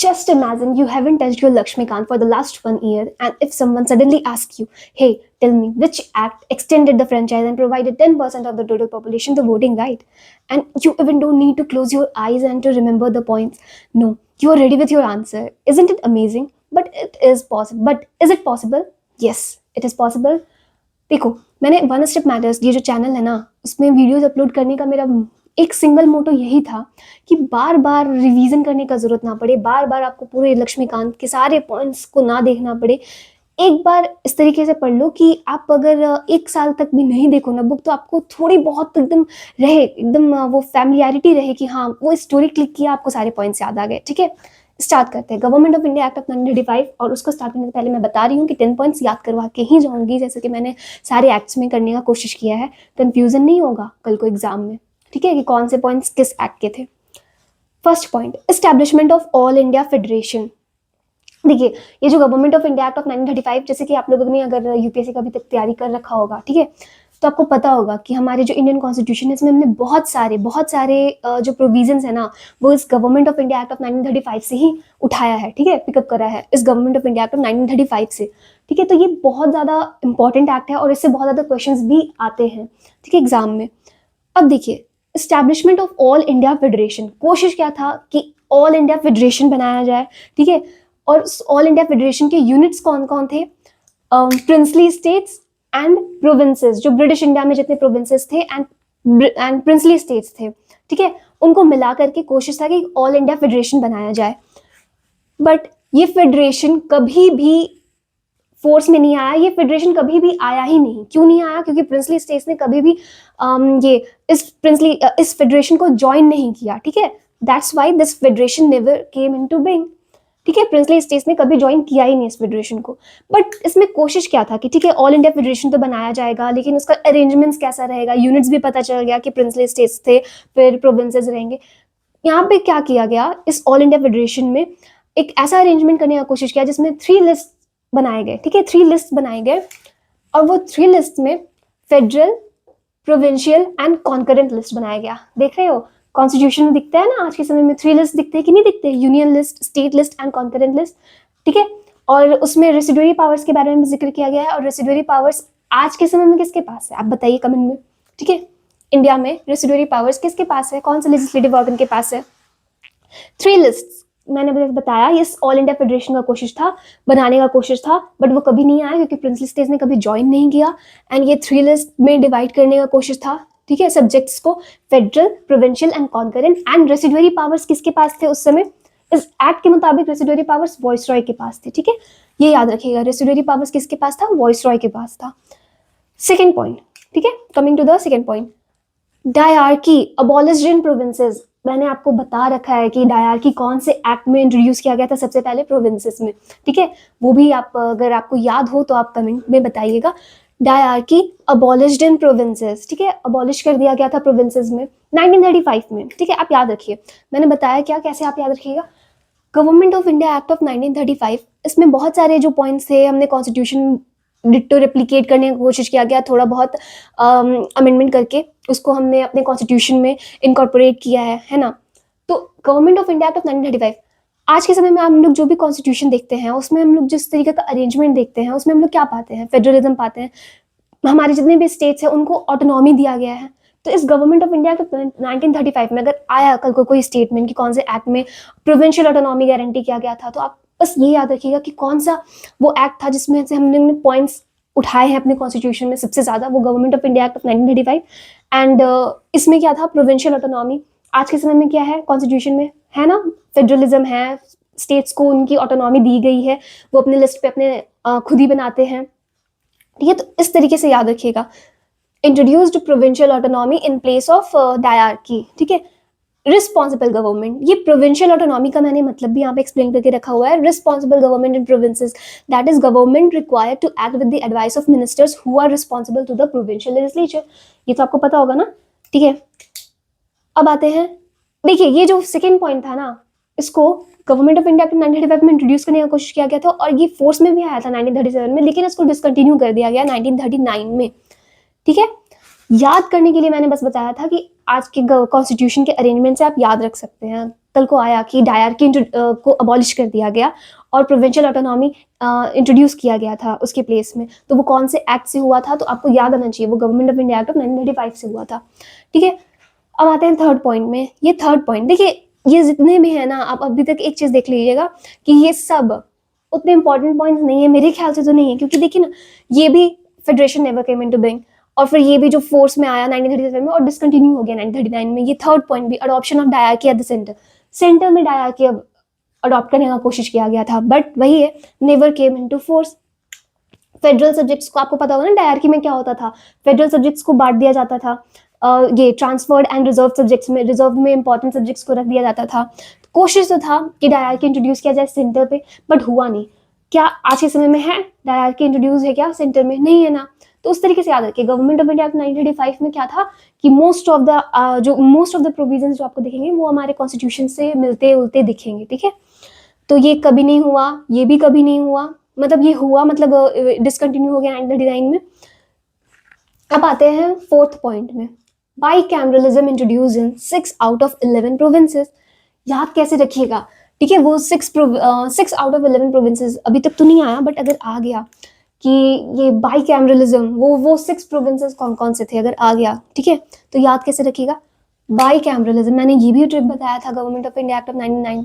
Just imagine you haven't touched your Lakshmikant for the last 1 year, and if someone suddenly asks you, hey, tell me which act extended the franchise and provided 10% of the total population the voting right, and you even don't need to close your eyes and to remember the points. No, you are ready with your answer. Isn't it amazing? But it is possible. But is it possible? Yes, it is possible. देखो, मैंने one step matters ये जो channel है ना, उसमें videos upload करने का मेरा एक सिंगल मोटो यही था कि बार बार रिवीजन करने का ज़रूरत ना पड़े, बार बार आपको पूरे लक्ष्मीकांत के सारे पॉइंट्स को ना देखना पड़े। एक बार इस तरीके से पढ़ लो कि आप अगर 1 साल तक भी नहीं देखो ना बुक, तो आपको थोड़ी बहुत एकदम रहे, एकदम वो फैमिलियरिटी रहे कि हाँ, वो स्टोरी क्लिक किया, आपको सारे पॉइंट्स याद आ गए। ठीक है, स्टार्ट करते हैं। Government of India act of 1935, और उसको स्टार्ट करने से पहले मैं बता रही हूँ कि 10 पॉइंट्स याद करवा के ही जाऊँगी, जैसे कि मैंने सारे एक्ट्स में करने का कोशिश किया है। कन्फ्यूज़न नहीं होगा कल को एग्जाम में, ठीक है, कि कौन से पॉइंट्स किस एक्ट के थे। First point, establishment of all India federation. देखिए, ये जो government of India act of 1935, जैसे कि आप लोगों ने अगर यूपीएससी का अभी तक तैयारी कर रखा होगा, ठीक है, तो आपको पता होगा कि हमारे जो इंडियन कॉन्स्टिट्यूशन है, इसमें हमने बहुत सारे जो प्रोविजंस है ना, वो इस government of India act of 1935 से ही उठाया है। ठीक है, पिकअप करा है इस government of India act of 1935 से। ठीक है, तो ये बहुत ज़्यादा इंपॉर्टेंट एक्ट है और इससे बहुत ज़्यादा क्वेश्चंस भी आते हैं, ठीक है, एग्जाम में। अब देखिए, establishment of all India federation, कोशिश क्या था कि ऑल इंडिया फेडरेशन बनाया जाए। ठीक है, और ऑल इंडिया फेडरेशन के यूनिट्स कौन कौन थे? प्रिंसली स्टेट्स एंड प्रोविंसेस, जो ब्रिटिश इंडिया में जितने प्रोविंसेस थे एंड प्रिंसली स्टेट्स थे, ठीक है, उनको मिला करके कोशिश था कि ऑल इंडिया फेडरेशन बनाया जाए। बट ये फेडरेशन कभी भी फोर्स में नहीं आया, ये फेडरेशन कभी भी आया ही नहीं। क्यों नहीं आया? क्योंकि प्रिंसली स्टेट्स ने कभी भी इस फेडरेशन को ज्वाइन नहीं किया। ठीक है, that's why this federation never came into being. ठीक है, प्रिंसली स्टेट्स ने कभी ज्वाइन किया ही नहीं इस फेडरेशन को। बट इसमें कोशिश क्या था कि ठीक है, ऑल इंडिया फेडरेशन तो बनाया जाएगा, लेकिन उसका अरेंजमेंट्स कैसा रहेगा? यूनिट्स भी पता चल गया कि प्रिंसली स्टेट्स थे, फिर प्रोविंसेस रहेंगे। यहाँ पे क्या किया गया, इस ऑल इंडिया फेडरेशन में एक ऐसा अरेंजमेंट करने का कोशिश किया जिसमें 3 लिस्ट बनाए गए। ठीक है, 3 लिस्ट बनाए गए, और वो 3 लिस्ट में federal, provincial and concurrent list बनाया गया। देख रहे हो, कॉन्स्टिट्यूशन में दिखता है ना आज के समय में 3 लिस्ट दिखते हैं कि नहीं दिखते? Union list, state list and concurrent list. ठीक है, और उसमें रेसिडुअरी पावर्स के बारे में जिक्र किया गया है, और रेसिडुअरी पावर्स आज के समय में किसके पास है? आप बताइए कमेंट में। ठीक है, इंडिया में रेसिडुअरी पावर्स किसके पास है? कौन से लेजिस्लेटिव ऑर्गन के पास है? 3 लिस्ट मैंने बताया, ये ऑल इंडिया फेडरेशन का कोशिश था, बनाने का कोशिश था, बट वो कभी नहीं आया क्योंकि प्रिंसली स्टेट्स ने कभी ज्वाइन नहीं किया। एंड ये 3 लिस्ट में डिवाइड करने का कोशिश था, ठीक है, सब्जेक्ट्स को, federal, provincial and concurrent. And residuary powers किसके पास थे उस समय? इस एक्ट के मुताबिक रेसिडुअरी पावर्स वॉइसरॉय के पास थे। ठीक है, ये याद रखिएगा, रेसिडुअरी पावर्स किसके पास था? वॉइसरॉय के पास था। सेकेंड पॉइंट, ठीक है, coming to the second point, dyarchy abolished in provinces. मैंने आपको बता रखा है कि डायरकी कौन से एक्ट में इंट्रोड्यूस किया गया था? सबसे पहले प्रोविंसेस में। ठीक है, वो भी आप अगर आपको याद हो तो आप कमेंट में बताइएगा। डायरकी अबॉलिश्ड इन प्रोविंसेस, ठीक है, अबॉलिश कर दिया गया था प्रोविंसेस में 1935 में। ठीक है, आप याद रखिए, मैंने बताया क्या, कैसे आप याद रखिएगा। Government of India act of 1935, इसमें बहुत सारे जो पॉइंट्स थे, हमने कॉन्स्टिट्यूशन डिट्टो रेप्लिकेट करने की कोशिश किया गया, थोड़ा बहुत अमेंडमेंट करके उसको हमने अपने कॉन्स्टिट्यूशन में इनकॉर्पोरेट किया है ना। तो government of India act of 1935, आज के समय में हम लोग जो भी कॉन्स्टिट्यूशन देखते हैं, उसमें हम लोग जिस तरीके का अरेंजमेंट देखते हैं, उसमें हम लोग क्या पाते हैं? फेडरलिज्म पाते हैं। हमारे जितने भी स्टेट्स हैं उनको ऑटोनॉमी दिया गया है। तो इस गवर्नमेंट ऑफ इंडिया के 1935 में अगर आया कल को कोई स्टेटमेंट कि कौन से एक्ट में प्रोविंशियल ऑटोनॉमी गारंटी किया गया था, तो आप बस ये याद रखिएगा कि कौन सा वो एक्ट था जिसमें से हमने पॉइंट्स उठाए हैं अपने कॉन्स्टिट्यूशन में सबसे ज़्यादा, वो government of India act of 1935। And इसमें क्या था? Provincial autonomy. आज के समय में क्या है कॉन्स्टिट्यूशन में? है ना, फेडरलिज्म है, स्टेट्स को उनकी ऑटोनॉमी दी गई है, वो अपने लिस्ट पे अपने खुद ही बनाते हैं। ठीक है, तो इस तरीके से याद रखिएगा, introduced provincial autonomy in place of dyarchy. ठीक है, रिस्पॉन्सिबल गवर्नमेंट, ये प्रोविंशियल ऑटोनॉमी का मैंने मतलब भी यहाँ पे एक्सप्लेन करके रखा हुआ है। Responsible government in provinces, that is government required to act with the advice of ministers who are responsible to the provincial legislature. ये तो आपको पता होगा ना। ठीक है, अब आते हैं, देखिए ये जो सेकेंड पॉइंट था ना, इसको गवर्नमेंट ऑफ इंडिया 1935 में इंट्रोड्यूस करने की कोशिश किया गया था, और ये फोर्स में भी आया था 1937 में, लेकिन इसको डिसकंटिन्यू कर दिया गया 1939 में। ठीक है, याद करने के लिए मैंने बस बताया था कि आज के कॉन्स्टिट्यूशन के अरेंजमेंट से आप याद रख सकते हैं। कल को आया कि डायरकी को अबॉलिश कर दिया गया और प्रोविंशियल ऑटोनॉमी इंट्रोड्यूस किया गया था उसके प्लेस में, तो वो कौन से एक्ट से हुआ था, तो आपको याद आना चाहिए, वो government of India act of 1935 से हुआ था। ठीक है, अब आते हैं थर्ड पॉइंट में। ये थर्ड पॉइंट देखिए, ये जितने भी है ना, आप अभी तक एक चीज देख लीजिएगा कि ये सब उतने इंपॉर्टेंट पॉइंट्स नहीं है, मेरे ख्याल से तो नहीं है, क्योंकि देखिए ना, ये भी federation never came into being, और फिर ये भी जो फोर्स में आया 1937 में और डिसकंटिन्यू हो गया 1939 में। ये थर्ड पॉइंट भी, adoption of dyarchy at the centre, centre में डायरकी अब अडॉप्ट करने का कोशिश किया गया था, बट वही है, never came into force. Federal subjects को आपको पता होगा ना, डायरकी में क्या होता था, फेडरल सब्जेक्ट्स को बांट दिया जाता था ये ट्रांसफर्ड एंड रिजर्व सब्जेक्ट्स में, रिजर्व में इंपॉर्टेंट सब्जेक्ट्स को रख दिया जाता था। कोशिश तो था कि डायरकी इंट्रोड्यूस किया जाए सेंटर पे, बट हुआ नहीं। क्या आज के समय में है डायरकी इंट्रोड्यूस है क्या सेंटर में? नहीं है ना। तो उस तरीके से याद रखिए, गवर्नमेंट ऑफ इंडिया 1935 में क्या था कि मोस्ट ऑफ द प्रोविजंस जो आपको दिखेंगे वो हमारे कॉन्स्टिट्यूशन से मिलते उलते दिखेंगे। ठीक है, तो ये कभी नहीं हुआ, ये भी कभी नहीं हुआ, मतलब ये हुआ मतलब डिसकंटिन्यू हो गया 1939 में। अब आते हैं फोर्थ पॉइंट में, bicameralism introduce in 6 out of 11 provinces. याद कैसे रखिएगा, ठीक है, वो 6 आउट ऑफ 11 प्रोविंसेस अभी तक तो नहीं आया, बट अगर आ गया कि ये बाईकैमरलिज्म, वो 6 प्रोविंसेस कौन कौन से थे, अगर आ गया, ठीक है, तो याद कैसे रखिएगा, बाईकैमरलिज्म। मैंने ये भी ट्रिक बताया था, government of India act of 99,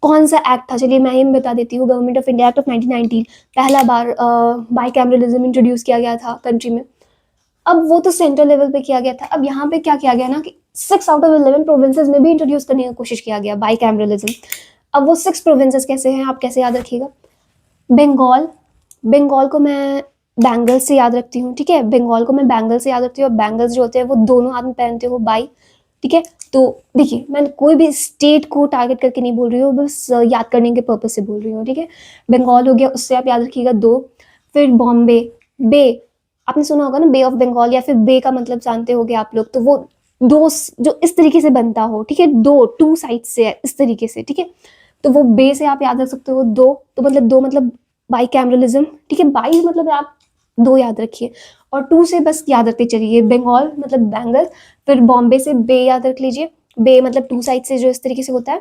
कौन सा एक्ट था, चलिए मैं ये बता देती हूँ। Government of India act of 1919, पहला बार बाईकैमरलिज्म इंट्रोड्यूस किया गया था कंट्री में। अब वो तो सेंट्रल लेवल पे किया गया था, अब यहाँ पे क्या किया गया ना कि 6 आउट ऑफ 11 प्रोविंसेस में भी इंट्रोड्यूस करने की कोशिश किया गया बाईकैमरलिज्म। अब वो 6 प्रोविंसेस कैसे हैं, आप कैसे याद रखिएगा, बंगाल, बंगाल को मैं बैंगल से याद रखती हूँ। ठीक है, बंगाल को मैं बैंगल से याद रखती हूँ, और बैंगल्स जो होते हैं वो दोनों हाथ में पहनते हो बाई। ठीक है, तो देखिए मैं कोई भी स्टेट को टारगेट करके नहीं बोल रही हूँ, बस याद करने के पर्पज से बोल रही हूँ। ठीक है, बंगाल हो गया, उससे आप याद रखिएगा 2। फिर बॉम्बे, बे, आपने सुना होगा ना बे ऑफ बंगाल, या फिर बे का मतलब जानते होगे आप लोग, तो वो दो जो इस तरीके से बनता हो, ठीक है, 2 साइड से है इस तरीके से। ठीक है, तो वो बे से आप याद रख सकते हो 2, तो मतलब 2 मतलब बाईकैमरलिज्म। ठीक है, बाई मतलब आप 2 याद रखिए, और 2 से बस याद रखते चलिए, बंगाल मतलब बैंगल, फिर बॉम्बे से बे याद रख लीजिए, बे मतलब 2 साइड से जो इस तरीके से होता है।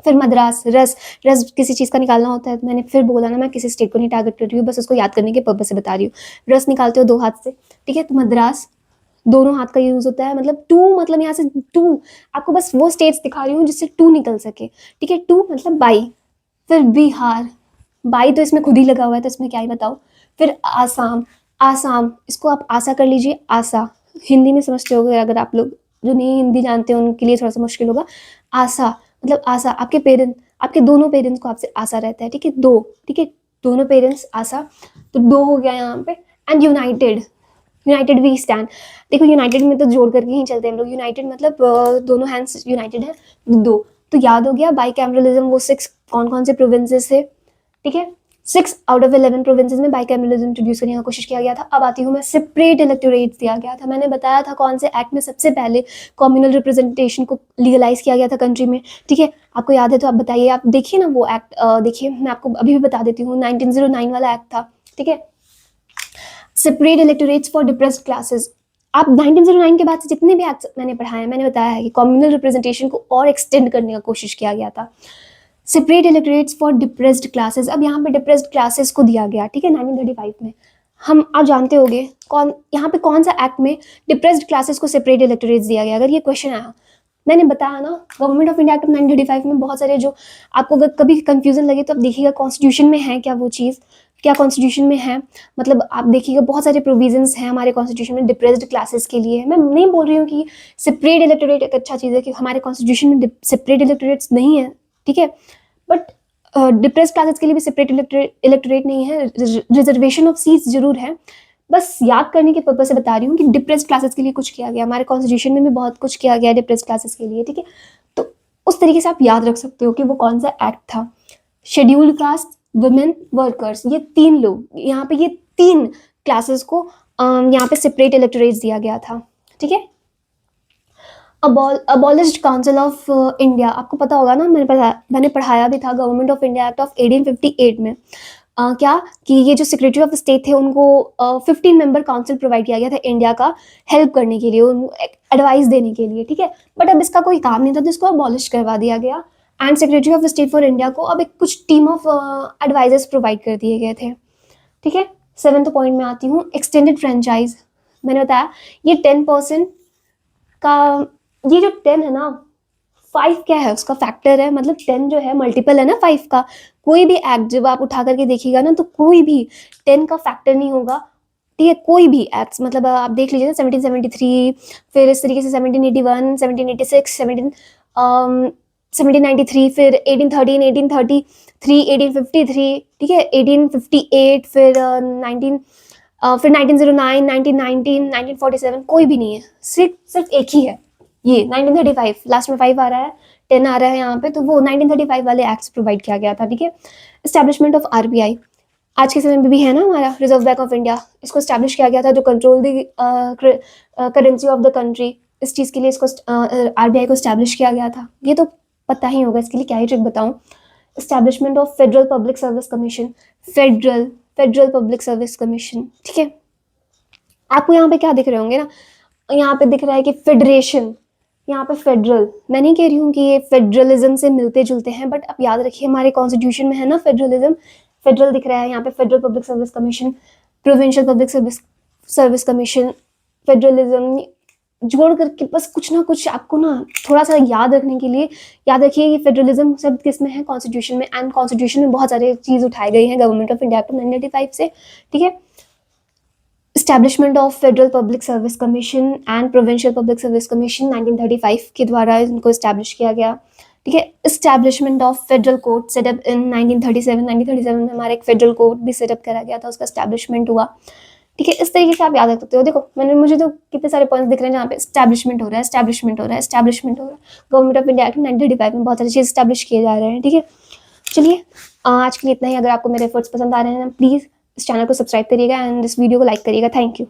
फिर मद्रास, रस, रस किसी चीज़ का निकालना होता है, मैंने फिर बोला ना, मैं किसी स्टेट को नहीं टारगेट कर रही हूँ, बस उसको याद करने के पर्पज से बता रही हूँ। रस निकालते हो 2 हाथ से, ठीक है, तो मद्रास दोनों हाथ का यूज होता है, मतलब 2 मतलब यहाँ से 2, आपको बस वो स्टेट्स दिखा रही हूँ जिससे 2 निकल सके। ठीक है, 2 मतलब बाई। फिर बिहार, बाई तो इसमें खुद ही लगा हुआ है, तो इसमें क्या ही बताओ। फिर आसाम, आसाम इसको आप आशा कर लीजिए, आशा, हिंदी में समझते होगे, अगर आप लोग जो नहीं हिंदी जानते हैं उनके लिए थोड़ा सा मुश्किल होगा। आशा मतलब आशा, आपके पेरेंट्स, आपके दोनों पेरेंट्स को आपसे आशा रहता है। ठीक है, 2, ठीक है, दोनों पेरेंट्स आशा, तो 2 हो गया यहाँ पे। And united, united we stand, देखो यूनाइटेड में तो जोड़ करके ही चलते हैं हम लोग, यूनाइटेड मतलब दोनों हैंड्स यूनाइटेड है, 2, तो याद हो गया बाईकैमरलिज्म वो 6 कौन कौन से प्रोविंसेस थे। ठीक है, 6 आउट ऑफ 11 प्रोविंसेस में बाईकैमरलिज्म इंट्रोड्यूस करने की कोशिश किया गया था। अब आती हूँ मैं, सेपरेट इलेक्टोरेट दिया गया था, मैंने बताया था कौन से एक्ट में सबसे पहले कम्युनल रिप्रेजेंटेशन को लीगलाइज किया गया था कंट्री में। ठीक है, आपको याद है तो आप बताइए, आप देखिए ना वो एक्ट, देखिए मैं आपको अभी भी बता देती हूँ, 1909 वाला एक्ट था। ठीक है, separate electorates for depressed classes. आप 1909 के बाद से जितने भी एक्ट मैंने पढ़ाए हैं, मैंने बताया है कि कम्युनल रिप्रेजेंटेशन को और एक्सटेंड करने का कोशिश किया गया था। Separate electorates for depressed classes, अब यहाँ पे डिप्रेस्ड क्लासेस को दिया गया। ठीक है, 1935 में हम, आप जानते होंगे कौन यहाँ पे कौन सा एक्ट में डिप्रेस्ड क्लासेस को सेपरेट इलेक्टोरेट्स दिया गया, अगर ये क्वेश्चन आया। मैंने बताया ना, government of India act of 1935 में बहुत सारे जो आपको अगर कभी कंफ्यूजन लगे तो आप देखिएगा कॉन्स्टिट्यूशन में है क्या वो चीज़, क्या कॉन्स्टिट्यूशन में है, मतलब आप देखिएगा बहुत सारे प्रोविजंस हैं हमारे कॉन्स्टिट्यूशन में डिप्रेस्ड क्लासेस के लिए। मैं नहीं बोल रही हूँ कि सेपरेट इलेक्टोरेट एक अच्छा चीज़ है, कि हमारे कॉन्स्टिट्यूशन में सेपरेट इलेक्टोरेट्स नहीं है। ठीक है, बट डिप्रेस्ड क्लासेस के लिए भी सेपरेट इलेक्टोरेट नहीं है, रिजर्वेशन ऑफ सीट्स जरूर है। बस याद करने के पर्पज से बता रही हूँ कि डिप्रेस्ड क्लासेस के लिए कुछ किया गया, हमारे कॉन्स्टिट्यूशन में भी बहुत कुछ किया गया डिप्रेस्ड क्लासेस के लिए। ठीक है, तो उस तरीके से आप याद रख सकते हो कि वो कौन सा एक्ट था। शेड्यूल्ड कास्ट, वुमेन, वर्कर्स, ये 3 लोग, यहाँ पे ये 3 क्लासेस को यहाँ पे सेपरेट इलेक्टोरेट्स दिया गया था। ठीक है, अबॉलिश्ड काउंसिल ऑफ इंडिया, आपको पता होगा ना, मैंने पढ़ाया भी था, government of India act of 1858 में क्या कि ये जो सेक्रेटरी ऑफ स्टेट थे उनको 15 मेंबर काउंसिल प्रोवाइड किया गया था इंडिया का हेल्प करने के लिए, उनको एडवाइस देने के लिए, ठीक है। बट अब इसका कोई काम नहीं था तो इसको अबॉलिश करवा दिया गया and secretary of state for India को अब एक कुछ टीम ऑफ एडवाइजर्स प्रोवाइड कर दिए गए थे, ठीक है। 7th पॉइंट में आती हूँ, एक्सटेंडेड फ्रेंचाइज। मैंने बताया ये 10% का, ये जो 10 है ना, 5 क्या है उसका फैक्टर है, मतलब 10 जो है मल्टीपल है ना 5 का। कोई भी एक्ट जब आप उठा करके देखिएगा ना तो कोई भी 10 का फैक्टर नहीं होगा, ठीक है। कोई भी एक्ट्स, मतलब आप देख लीजिए ना 1773, फिर इस तरीके से 1781, 1786, 1793, फिर 1813, 1833, 1853, ठीक है, 1858, फिर 1909, 1919, 1947, कोई भी नहीं है, सिर्फ एक ही है, ये 1935, लास्ट में 5 आ रहा है, 10 आ रहा है यहाँ पे, तो वो 1935 वाले एक्ट्स प्रोवाइड किया गया था, ठीक है। एस्टैब्लिशमेंट ऑफ आरबीआई, आज के समय में भी है ना हमारा रिजर्व बैंक ऑफ इंडिया, इसको एस्टैब्लिश किया गया था जो control the currency of the country. इस चीज़ के लिए इसको आरबीआई को एस्टैब्लिश किया गया था, ये तो पता ही होगा, इसके लिए क्या ही ट्रिक बताऊँ। Establishment of federal public service commission, federal public service commission, ठीक है। आपको यहाँ पे क्या दिख रहे होंगे ना, यहाँ पे दिख रहा है कि फेडरेशन, यहाँ पे फेडरल, मैं नहीं कह रही हूँ कि ये फेडरलिज्म से मिलते जुलते हैं, बट आप याद रखिए हमारे कॉन्स्टिट्यूशन में है ना फेडरलिज्म, फेडरल दिख रहा है यहाँ पे, federal public service commission, provincial public service commission, federalism जोड़ करके बस कुछ ना कुछ आपको ना थोड़ा सा याद रखने के लिए याद रखिए ये फेडरलिज्म शब्द किस में है, कॉन्स्टिट्यूशन में, एंड कॉन्स्टिट्यूशन में बहुत सारे चीज़ उठाए गए हैं गवर्नमेंट ऑफ इंडिया एक्ट 1995 से, ठीक है। Establishment of federal public service commission and provincial public service commission 1935 के द्वारा इनको एस्टैब्लिश किया गया, ठीक है। Establishment of federal court setup in 1937 में हमारा एक फेडरल कोर्ट भी सेटअप करा गया था, उसका एस्टैब्लिशमेंट हुआ, ठीक है। इस तरीके से आप याद रख सकते हो। देखो मुझे तो कितने सारे पॉइंट्स दिख रहे हैं जहाँ पे एस्टैब्लिशमेंट हो रहा है, एस्टैब्लिशमेंट हो रहा है, एस्टैब्लिशमेंट हो रहा है। गवर्नमेंट ऑफ इंडिया एक्ट 1935 में बहुत सारी चीज़ एस्टैब्लिश किए जा रहे हैं, ठीक है। चलिए आज के लिए इतना ही। अगर आपको मेरे एफर्ट्स पसंद आ रहे हैं प्लीज़ इस चैनल को सब्सक्राइब करिएगा एंड इस वीडियो को लाइक करिएगा। Thank you.